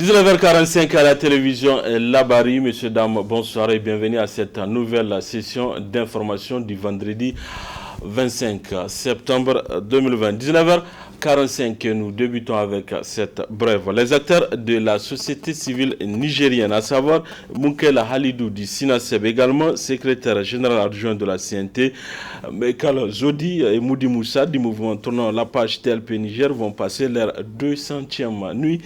19h45 à la télévision Labari. Messieurs, dames, bonsoir et bienvenue à cette nouvelle session d'information du vendredi 25 septembre 2020. 19h45, nous débutons avec cette brève. Les acteurs de la société civile nigérienne, à savoir Munkela Halidou du SINASEB, également secrétaire général adjoint de la CNT, Mekal Zodi et Moudi Moussa du mouvement tournant la page TLP Niger vont passer leur 200e nuit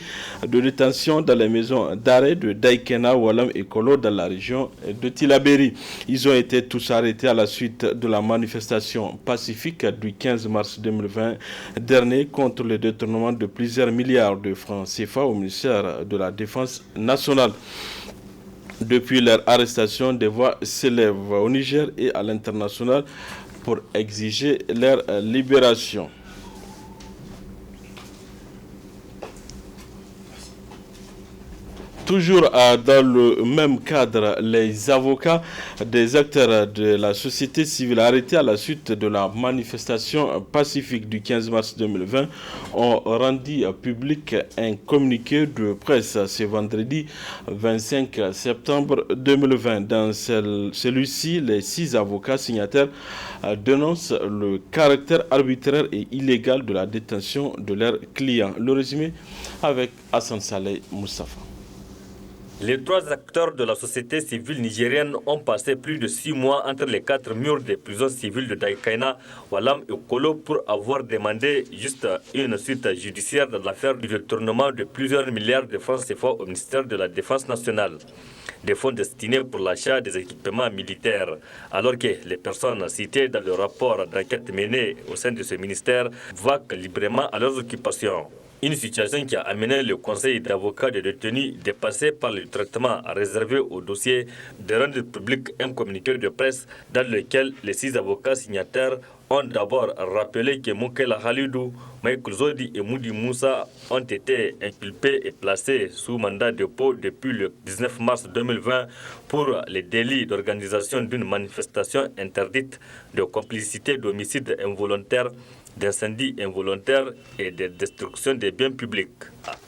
de détention dans les maisons d'arrêt de Daikena, Walam et Kolo dans la région de Tilaberi. Ils ont été tous arrêtés à la suite de la manifestation pacifique du 15 mars 2020 dernier contre le détournement de plusieurs milliards de francs CFA au ministère de la Défense nationale. Depuis leur arrestation, des voix s'élèvent au Niger et à l'international pour exiger leur libération. Toujours dans le même cadre, les avocats des acteurs de la société civile arrêtés à la suite de la manifestation pacifique du 15 mars 2020 ont rendu public un communiqué de presse ce vendredi 25 septembre 2020. Dans celui-ci, les 6 avocats signataires dénoncent le caractère arbitraire et illégal de la détention de leurs clients. Le résumé avec Hassan Saleh Moustapha. Les 3 acteurs de la société civile nigérienne ont passé plus de 6 mois entre les 4 murs des prisons civiles de Daikaina, Walam et Kolo pour avoir demandé juste une suite judiciaire dans l'affaire du détournement de plusieurs milliards de francs CFA au ministère de la Défense nationale. Des fonds destinés pour l'achat des équipements militaires, alors que les personnes citées dans le rapport d'enquête mené au sein de ce ministère vaquent librement à leurs occupations. Une situation qui a amené le conseil d'avocats des détenus dépassé par le traitement réservé au dossier de rendre public un communiqué de presse dans lequel les 6 avocats signataires ont d'abord rappelé que Munkela Halidou, Michael Zodi et Moudi Moussa ont été inculpés et placés sous mandat de dépôt depuis le 19 mars 2020 pour les délits d'organisation d'une manifestation interdite, de complicité d'homicide involontaire, d'incendie involontaire et de destruction des biens publics.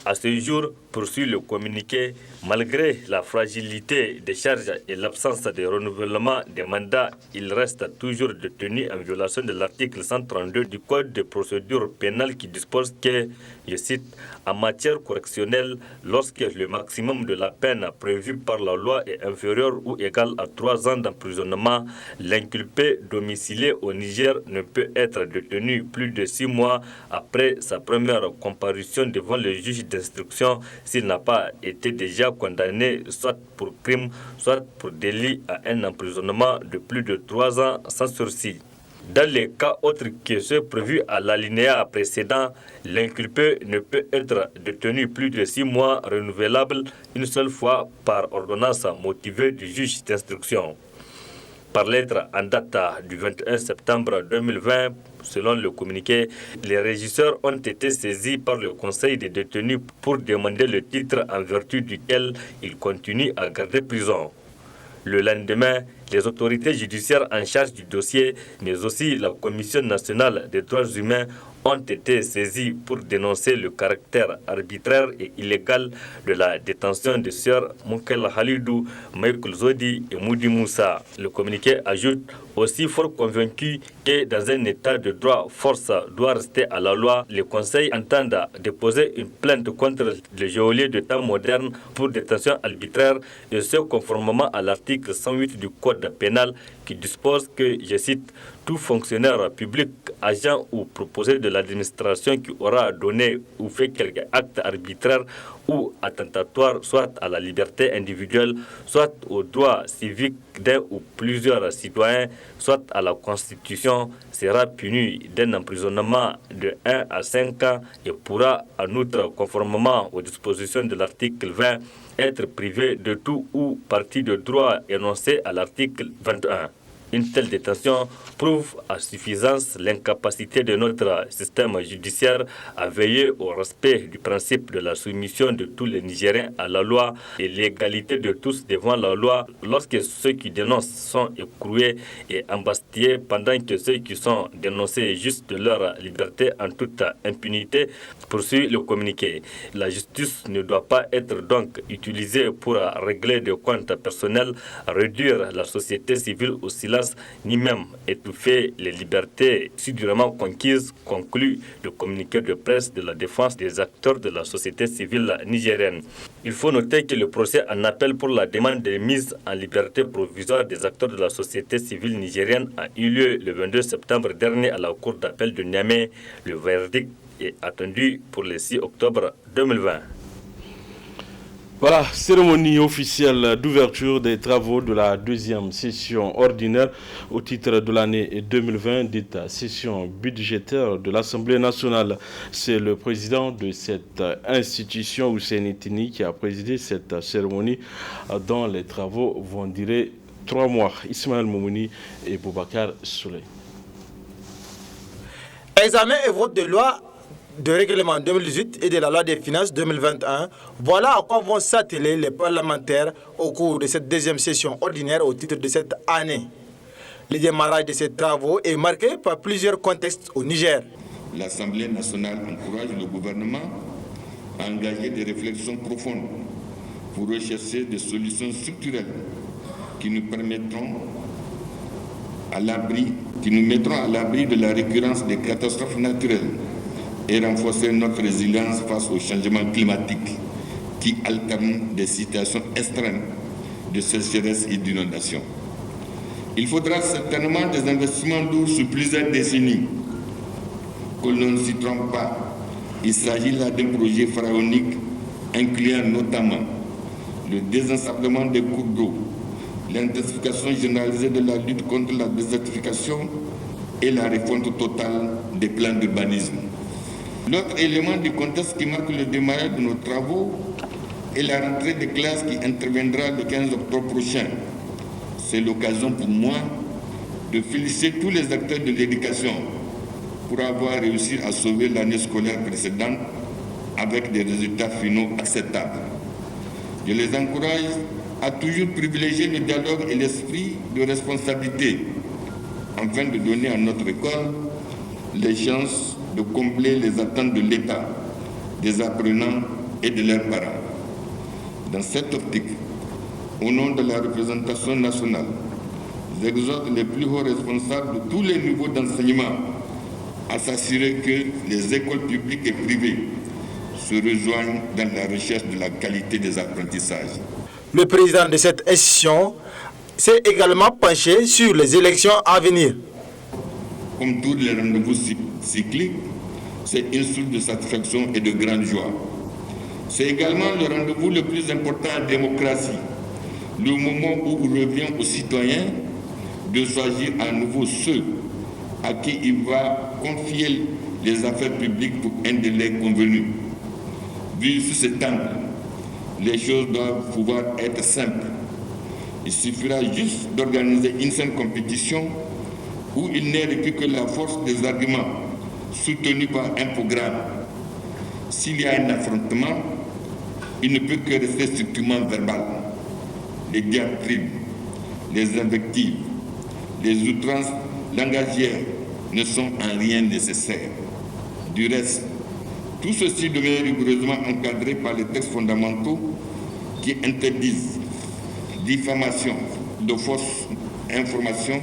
À ce jour, poursuit le communiqué, malgré la fragilité des charges et l'absence de renouvellement des mandats, il reste toujours détenu en violation de l'article 132 du Code de procédure pénale qui dispose que, je cite, en matière correctionnelle, lorsque le maximum de la peine prévue par la loi est inférieur ou égal à 3 ans d'emprisonnement, l'inculpé domicilié au Niger ne peut être détenu plus de 6 mois après sa première comparution devant le juge d'instruction s'il n'a pas été déjà condamné soit pour crime, soit pour délit à un emprisonnement de plus de 3 ans sans sursis. Dans les cas autres que ceux prévus à l'alinéa précédent, l'inculpé ne peut être détenu plus de 6 mois renouvelables une seule fois par ordonnance motivée du juge d'instruction. Par lettre en date du 21 septembre 2020, selon le communiqué, les régisseurs ont été saisis par le conseil des détenus pour demander le titre en vertu duquel ils continuent à garder prison. Le lendemain, les autorités judiciaires en charge du dossier, mais aussi la Commission nationale des droits humains, ont été saisis pour dénoncer le caractère arbitraire et illégal de la détention de sœurs Munkela Halidou, Michael Zodi et Moudi Moussa. Le communiqué ajoute aussi fort convaincu que dans un état de droit, force doit rester à la loi. Le Conseil entend déposer une plainte contre le geôlier de temps moderne pour détention arbitraire et ce conformément à l'article 108 du Code pénal qui dispose que, je cite, tout fonctionnaire public, agent ou proposé de l'administration qui aura donné ou fait quelque acte arbitraire ou attentatoire soit à la liberté individuelle, soit aux droits civiques d'un ou plusieurs citoyens, soit à la Constitution, sera puni d'un emprisonnement de 1 à 5 ans et pourra, en outre, conformément aux dispositions de l'article 20, être privé de tout ou partie de droit énoncé à l'article 21. Une telle détention prouve à suffisance l'incapacité de notre système judiciaire à veiller au respect du principe de la soumission de tous les Nigériens à la loi et l'égalité de tous devant la loi lorsque ceux qui dénoncent sont écroués et embastillés pendant que ceux qui sont dénoncés juste de leur liberté en toute impunité, poursuit le communiqué. La justice ne doit pas être donc utilisée pour régler des comptes personnels, réduire la société civile au silence, ni même étouffer les libertés si durement conquises, conclut le communiqué de presse de la défense des acteurs de la société civile nigérienne. Il faut noter que le procès en appel pour la demande de mise en liberté provisoire des acteurs de la société civile nigérienne a eu lieu le 22 septembre dernier à la cour d'appel de Niamey. Le verdict est attendu pour le 6 octobre 2020. Voilà, cérémonie officielle d'ouverture des travaux de la deuxième session ordinaire au titre de l'année 2020, dite session budgétaire de l'Assemblée nationale. C'est le président de cette institution, Hussein Tini, qui a présidé cette cérémonie dont les travaux vont durer 3 mois. Ismaël Moumouni et Boubacar Souley. Examen et vote de loi de règlement 2018 et de la loi des finances 2021, voilà à quoi vont s'atteler les parlementaires au cours de cette deuxième session ordinaire au titre de cette année. Le démarrage de ces travaux est marqué par plusieurs contextes au Niger. L'Assemblée nationale encourage le gouvernement à engager des réflexions profondes pour rechercher des solutions structurelles qui nous mettront à l'abri de la récurrence des catastrophes naturelles et renforcer notre résilience face au changement climatique qui alterne des situations extrêmes de sécheresse et d'inondation. Il faudra certainement des investissements lourds sur plusieurs décennies. Que l'on ne s'y trompe pas, il s'agit là d'un projet pharaonique incluant notamment le désensablement des cours d'eau, l'intensification généralisée de la lutte contre la désertification et la refonte totale des plans d'urbanisme. L'autre élément du contexte qui marque le démarrage de nos travaux est la rentrée des classes qui interviendra le 15 octobre prochain. C'est l'occasion pour moi de féliciter tous les acteurs de l'éducation pour avoir réussi à sauver l'année scolaire précédente avec des résultats finaux acceptables. Je les encourage à toujours privilégier le dialogue et l'esprit de responsabilité afin de donner à notre école les chances de combler les attentes de l'État, des apprenants et de leurs parents. Dans cette optique, au nom de la représentation nationale, j'exhorte les plus hauts responsables de tous les niveaux d'enseignement à s'assurer que les écoles publiques et privées se rejoignent dans la recherche de la qualité des apprentissages. Le président de cette institution s'est également penché sur les élections à venir. Comme tous les rendez-vous cycliques, c'est une source de satisfaction et de grande joie. C'est également le rendez-vous le plus important en démocratie, le moment où il revient aux citoyens de choisir à nouveau ceux à qui il va confier les affaires publiques pour un délai convenu. Vu sous cet angle, les choses doivent pouvoir être simples. Il suffira juste d'organiser une saine compétition où il n'est requis que la force des arguments soutenus par un programme. S'il y a un affrontement, il ne peut que rester strictement verbal. Les diatribes, les invectives, les outrances langagières ne sont en rien nécessaires. Du reste, tout ceci devient rigoureusement encadré par les textes fondamentaux qui interdisent diffamation de fausses informations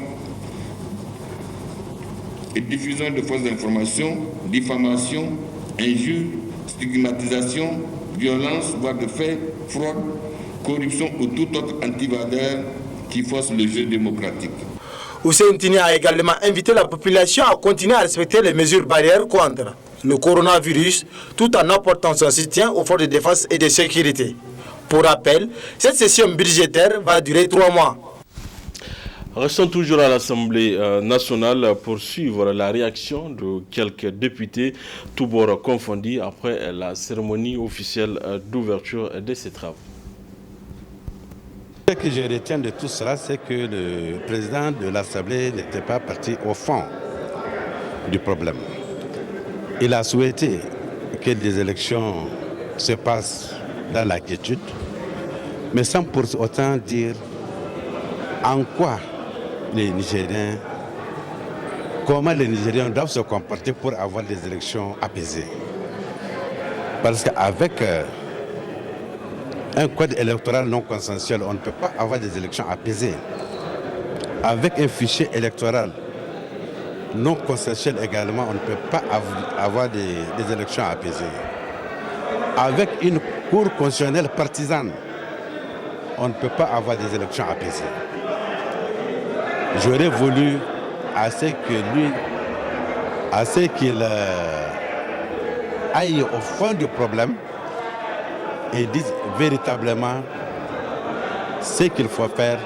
et diffusion de fausses informations, diffamation, injures, stigmatisation, violence, voire de fait, fraude, corruption ou tout autre antivaleur qui fausse le jeu démocratique. Hussein Tini a également invité la population à continuer à respecter les mesures barrières contre le coronavirus tout en apportant son soutien aux forces de défense et de sécurité. Pour rappel, cette session budgétaire va durer 3 mois. Restons toujours à l'Assemblée nationale pour suivre la réaction de quelques députés, tous bords confondus, après la cérémonie officielle d'ouverture de ces travaux. que je retiens de tout cela, c'est que le président de l'Assemblée n'était pas parti au fond du problème. Il a souhaité que des élections se passent dans la quiétude, mais sans pour autant dire en quoi les Nigériens, comment les Nigériens doivent se comporter pour avoir des élections apaisées. Parce qu'avec un code électoral non consensuel, on ne peut pas avoir des élections apaisées. Avec un fichier électoral non consensuel également, on ne peut pas avoir des élections apaisées. Avec une cour constitutionnelle partisane, on ne peut pas avoir des élections apaisées. J'aurais voulu qu'il aille au fond du problème et dise véritablement ce qu'il faut faire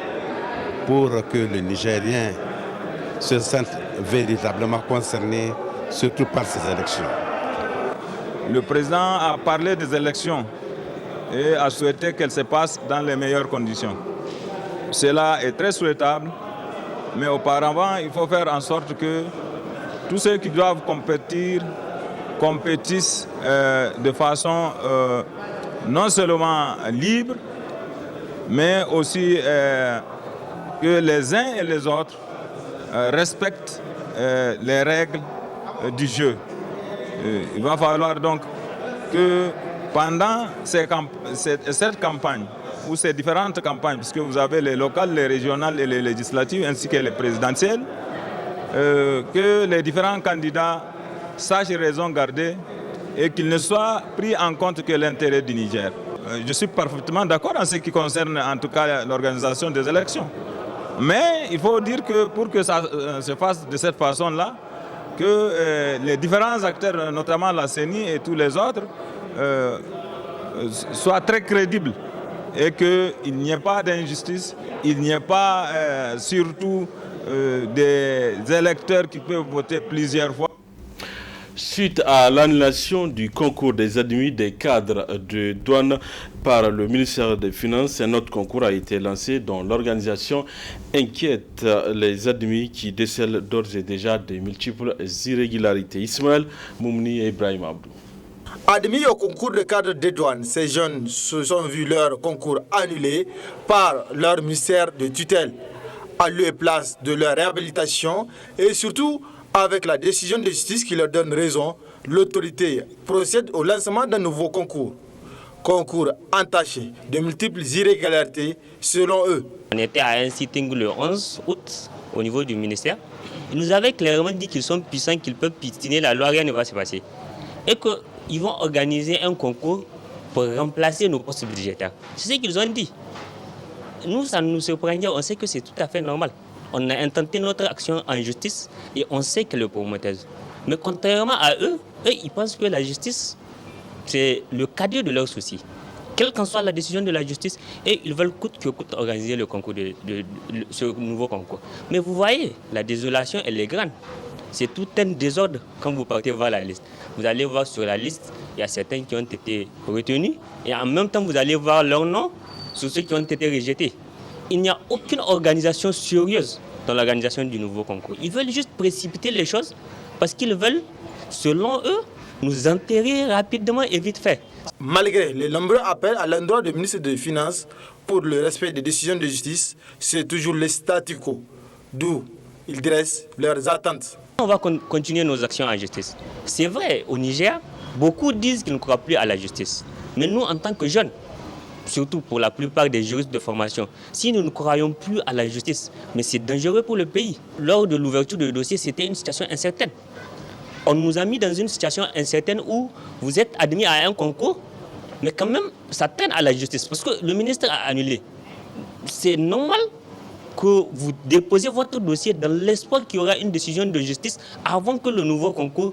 pour que les Nigériens se sentent véritablement concernés, surtout par ces élections. Le président a parlé des élections et a souhaité qu'elles se passent dans les meilleures conditions. Cela est très souhaitable, mais auparavant, il faut faire en sorte que tous ceux qui doivent compétir compétissent de façon non seulement libre, mais aussi que les uns et les autres respectent les règles du jeu. Il va falloir donc que pendant cette campagne, ou ces différentes campagnes, puisque vous avez les locales, les régionales et les législatives, ainsi que les présidentielles, que les différents candidats sachent raison garder et qu'il ne soit pris en compte que l'intérêt du Niger. Je suis parfaitement d'accord en ce qui concerne en tout cas l'organisation des élections. Mais il faut dire que pour que ça se fasse de cette façon-là, que les différents acteurs, notamment la CENI et tous les autres, soient très crédibles et qu'il n'y ait pas d'injustice, il n'y ait pas surtout des électeurs qui peuvent voter plusieurs fois. Suite à l'annulation du concours des admis des cadres de douane par le ministère des Finances, un autre concours a été lancé dont l'organisation inquiète les admis qui décèlent d'ores et déjà des multiples irrégularités. Ismaël Moumni et Ibrahim Abdou. Admis au concours de cadre des douanes, ces jeunes se sont vus leur concours annulé par leur ministère de tutelle, à lieu et place de leur réhabilitation et surtout avec la décision de justice qui leur donne raison, l'autorité procède au lancement d'un nouveau concours. Concours entaché de multiples irrégularités selon eux. On était à un sitting le 11 août au niveau du ministère. Ils nous avaient clairement dit qu'ils sont puissants, qu'ils peuvent piétiner la loi, rien ne va se passer. Et qu'ils vont organiser un concours pour remplacer nos postes budgétaires. C'est ce qu'ils ont dit. Nous, ça nous surprend, on sait que c'est tout à fait normal. On a intenté notre action en justice et on sait qu'elle est promoteuse. Mais contrairement à eux, ils pensent que la justice, c'est le cadet de leurs soucis. Quelle qu'en soit la décision de la justice, et ils veulent coûte que coûte organiser le concours ce nouveau concours. Mais vous voyez, la désolation, elle est grande. C'est tout un désordre quand vous partez voir la liste. Vous allez voir sur la liste, il y a certains qui ont été retenus et en même temps, vous allez voir leur nom sur ceux qui ont été rejetés. Il n'y a aucune organisation sérieuse dans l'organisation du nouveau concours. Ils veulent juste précipiter les choses parce qu'ils veulent, selon eux, nous enterrer rapidement et vite fait. Malgré les nombreux appels à l'endroit du ministre des Finances pour le respect des décisions de justice, c'est toujours le statu quo, d'où ils dressent leurs attentes. On va continuer nos actions en justice. C'est vrai, au Niger, beaucoup disent qu'ils ne croient plus à la justice. Mais nous, en tant que jeunes, surtout pour la plupart des juristes de formation, si nous ne croyons plus à la justice, mais c'est dangereux pour le pays. Lors de l'ouverture du dossier, c'était une situation incertaine. On nous a mis dans une situation incertaine où vous êtes admis à un concours, mais quand même, ça traîne à la justice, parce que le ministre a annulé. C'est normal que vous déposiez votre dossier dans l'espoir qu'il y aura une décision de justice avant que le nouveau concours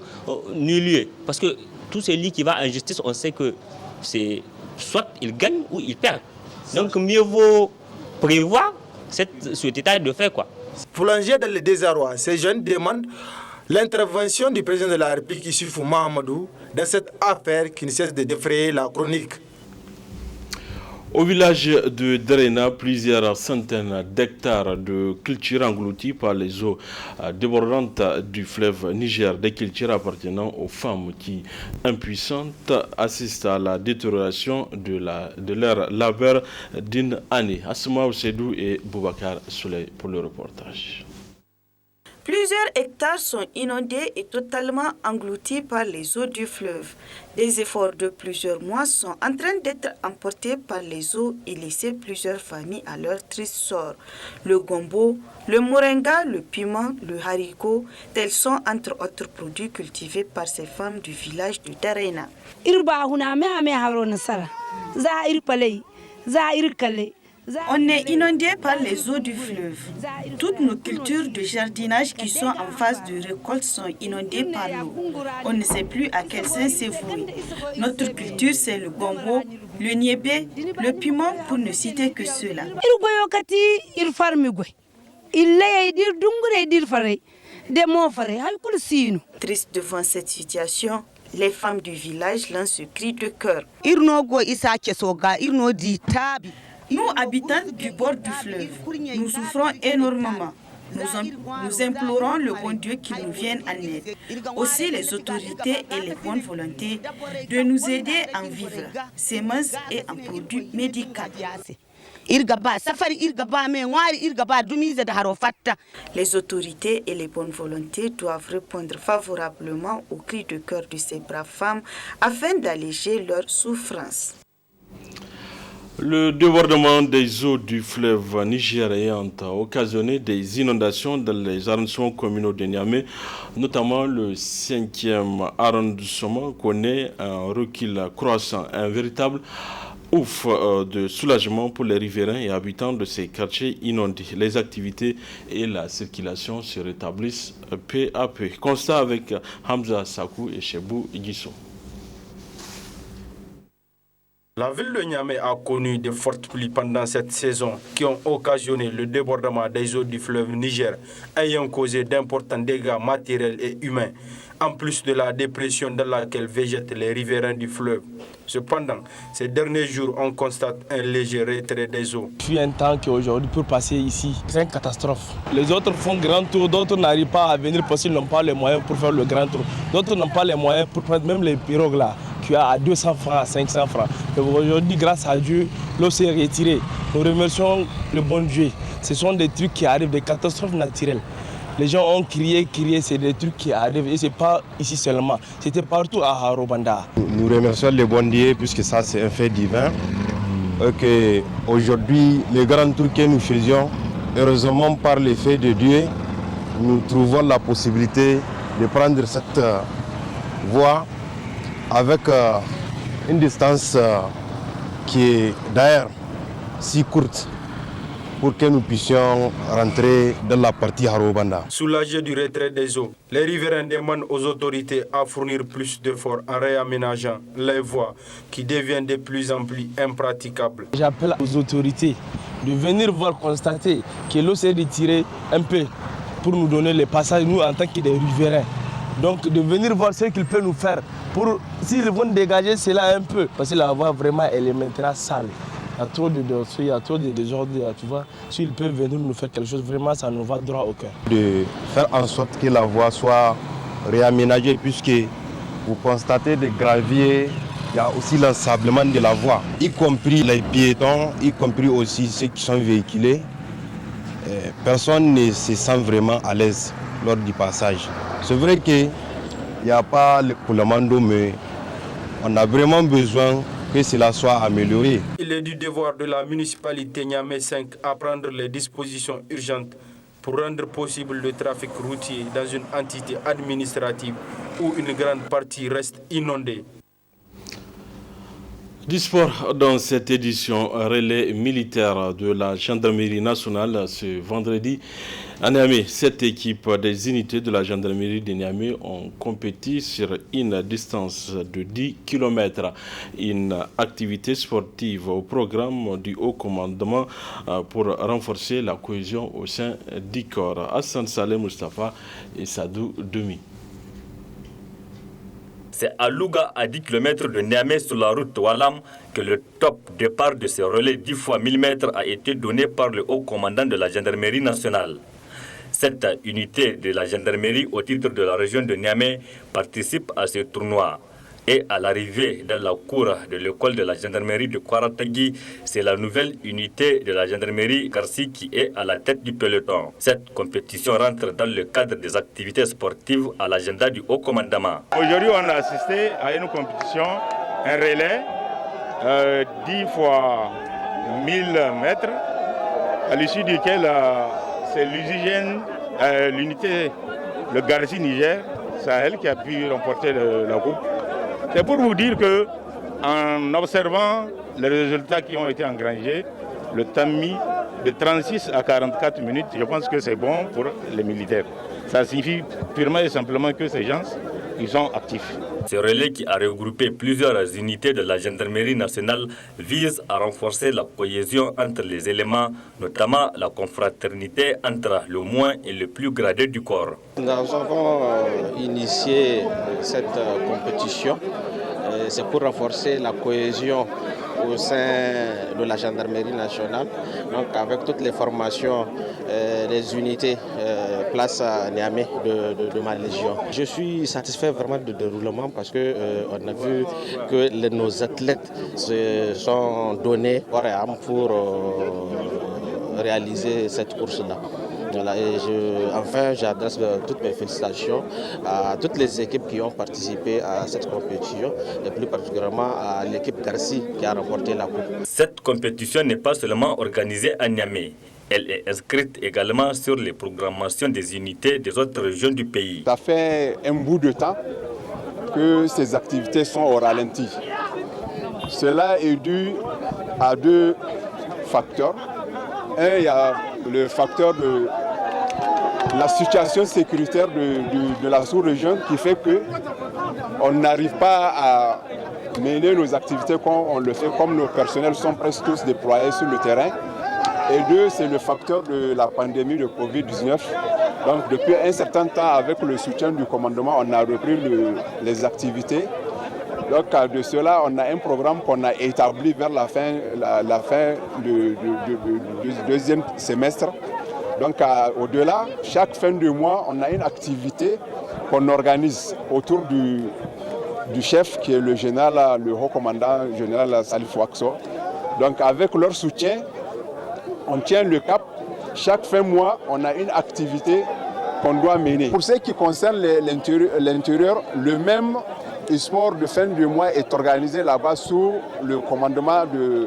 n'ait lieu. Parce que tout celui qui va en justice, on sait que c'est soit il gagne ou il perd. Donc mieux vaut prévoir cet état de fait, quoi. Plongés dans le désarroi, ces jeunes demandent l'intervention du président de la République, Issoufou Mahamadou, dans cette affaire qui ne cesse de défrayer la chronique. Au village de Drena, plusieurs centaines d'hectares de cultures engloutis par les eaux débordantes du fleuve Niger, des cultures appartenant aux femmes qui, impuissantes, assistent à la détérioration de leur labeur d'une année. Asma Oussedou et Boubacar Souley pour le reportage. Plusieurs hectares sont inondés et totalement engloutis par les eaux du fleuve. Des efforts de plusieurs mois sont en train d'être emportés par les eaux et laisser plusieurs familles à leur triste sort. Le gombo, le moringa, le piment, le haricot, tels sont entre autres produits cultivés par ces femmes du village de Darena. On est inondé par les eaux du fleuve. Toutes nos cultures de jardinage qui sont en phase de récolte sont inondées par l'eau. On ne sait plus à quel sein c'est voué. Notre culture, c'est le gombo, le niébé, le piment, pour ne citer que ceux-là. Triste devant cette situation, les femmes du village lancent ce cri de cœur. Nous, habitants du bord du fleuve, nous souffrons énormément. Nous implorons le bon Dieu qu'il nous vienne en aide. Aussi les autorités et les bonnes volontés de nous aider à en vivre, semences et en produits médicaux. Les autorités et les bonnes volontés doivent répondre favorablement aux cris de cœur de ces braves femmes afin d'alléger leur souffrance. Le débordement des eaux du fleuve Niger ayant occasionné des inondations dans les arrondissements communaux de Niamey, notamment le 5e arrondissement, connaît un recul croissant, un véritable ouf de soulagement pour les riverains et habitants de ces quartiers inondés. Les activités et la circulation se rétablissent peu à peu. Constat avec Hamza Sakou et Chebou Igisso. La ville de Niamey a connu de fortes pluies pendant cette saison qui ont occasionné le débordement des eaux du fleuve Niger, ayant causé d'importants dégâts matériels et humains, en plus de la dépression dans laquelle végètent les riverains du fleuve. Cependant, ces derniers jours, on constate un léger retrait des eaux. Depuis un temps qu'aujourd'hui, pour passer ici, c'est une catastrophe. Les autres font grand tour, d'autres n'arrivent pas à venir parce qu'ils n'ont pas les moyens pour faire le grand tour. D'autres n'ont pas les moyens pour prendre même les pirogues là, qui a à 200 francs, à 500 francs. Mais aujourd'hui, grâce à Dieu, l'eau s'est retirée. Nous remercions le bon Dieu. Ce sont des trucs qui arrivent, des catastrophes naturelles. Les gens ont crié, c'est des trucs qui arrivent et ce n'est pas ici seulement, c'était partout à Harobanda. Nous remercions le bon Dieu puisque ça c'est un fait divin. Aujourd'hui, le grand tour que nous faisions, heureusement par l'effet de Dieu, nous trouvons la possibilité de prendre cette voie avec une distance qui est d'ailleurs si courte, pour que nous puissions rentrer dans la partie Harobanda. Soulagés du retrait des eaux, les riverains demandent aux autorités à fournir plus d'efforts en réaménageant les voies qui deviennent de plus en plus impraticables. J'appelle aux autorités de venir voir, constater que l'eau s'est retirée un peu pour nous donner les passages, nous en tant que des riverains. Donc de venir voir ce qu'ils peuvent nous faire, pour s'ils vont dégager cela un peu, parce que la voie vraiment elle est maintenant sale. Il y a trop de dossiers, il y a trop de désordre, tu vois. S'ils peuvent venir nous faire quelque chose, vraiment, ça nous va droit au cœur. De faire en sorte que la voie soit réaménagée, puisque vous constatez des graviers, il y a aussi l'ensablement de la voie, y compris les piétons, y compris aussi ceux qui sont véhiculés. Personne ne se sent vraiment à l'aise lors du passage. C'est vrai qu'il n'y a pas l'écoulement d'eau, mais on a vraiment besoin que cela soit amélioré. Il est du devoir de la municipalité Niamey 5 à prendre les dispositions urgentes pour rendre possible le trafic routier dans une entité administrative où une grande partie reste inondée. Du sport dans cette édition, relais militaire de la gendarmerie nationale ce vendredi à Niamey. 7 équipes des unités de la gendarmerie de Niamey ont compétit sur une distance de 10 km. Une activité sportive au programme du haut commandement pour renforcer la cohésion au sein du corps. Hassan Saleh Mustafa et Sadou Demi. C'est à Louga, à 10 km de Niamey sur la route Walam, que le top départ de ce relais 10 fois 1000 mètres a été donné par le haut commandant de la gendarmerie nationale. Cette unité de la gendarmerie au titre de la région de Niamey participe à ce tournoi. Et à l'arrivée dans la cour de l'école de la gendarmerie de Kwaratagui, c'est la nouvelle unité de la gendarmerie Garci qui est à la tête du peloton. Cette compétition rentre dans le cadre des activités sportives à l'agenda du haut commandement. Aujourd'hui, on a assisté à une compétition, un relais, 10 fois 1000 mètres, à l'issue duquel c'est l'unité, le Garci Niger, Sahel, qui a pu remporter la coupe. C'est pour vous dire qu'en observant les résultats qui ont été engrangés, le temps mis de 36 à 44 minutes, je pense que c'est bon pour les militaires. Ça signifie purement et simplement que ces gens, ils sont actifs. Ce relais qui a regroupé plusieurs unités de la gendarmerie nationale vise à renforcer la cohésion entre les éléments, notamment la confraternité entre le moins et le plus gradé du corps. Nous avons initié cette compétition. C'est pour renforcer la cohésion au sein de la gendarmerie nationale, donc avec toutes les formations des unités place à Niamey de ma légion. Je suis satisfait vraiment du déroulement parce qu'on a vu que nos athlètes se sont donnés corps et âme pour réaliser cette course-là. Voilà, et enfin, j'adresse toutes mes félicitations à toutes les équipes qui ont participé à cette compétition et plus particulièrement à l'équipe Garci qui a remporté la coupe. Cette compétition n'est pas seulement organisée à Niamey. Elle est inscrite également sur les programmations des unités des autres régions du pays. Ça fait un bout de temps que ces activités sont au ralenti. Cela est dû à deux facteurs. Un, il y a le facteur de la situation sécuritaire de la sous-région qui fait qu'on n'arrive pas à mener nos activités comme on le fait, comme nos personnels sont presque tous déployés sur le terrain. Et deux, c'est le facteur de la pandémie de Covid-19. Donc depuis un certain temps, avec le soutien du commandement, on a repris les activités. Donc de cela, on a un programme qu'on a établi vers la fin du deuxième semestre. Donc au-delà, chaque fin de mois, on a une activité qu'on organise autour du chef qui est le général, le haut commandant général Salif Wakso. Donc avec leur soutien, on tient le cap. Chaque fin de mois, on a une activité qu'on doit mener. Pour ce qui concerne l'intérieur, le même sport de fin de mois est organisé là-bas sous le commandement de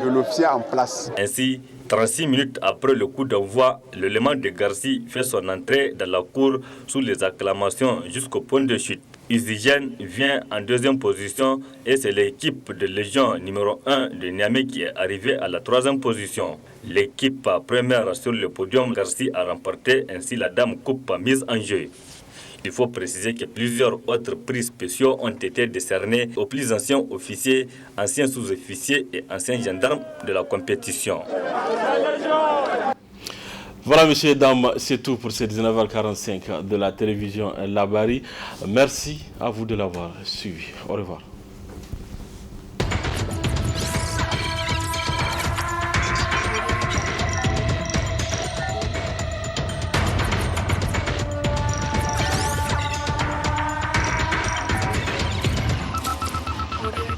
l'officier en place. Ainsi, 36 minutes après le coup d'envoi, l'élément de Garci fait son entrée dans la cour sous les acclamations jusqu'au point de chute. Usigène vient en deuxième position et c'est l'équipe de Légion numéro 1 de Niamey qui est arrivée à la troisième position. L'équipe première sur le podium, Garci a remporté ainsi la Dame Coupe mise en jeu. Il faut préciser que plusieurs autres prix spéciaux ont été décernés aux plus anciens officiers, anciens sous-officiers et anciens gendarmes de la compétition. Voilà, messieurs et dames, c'est tout pour ces 19h45 de la télévision Labari. Merci à vous de l'avoir suivi. Au revoir. Audio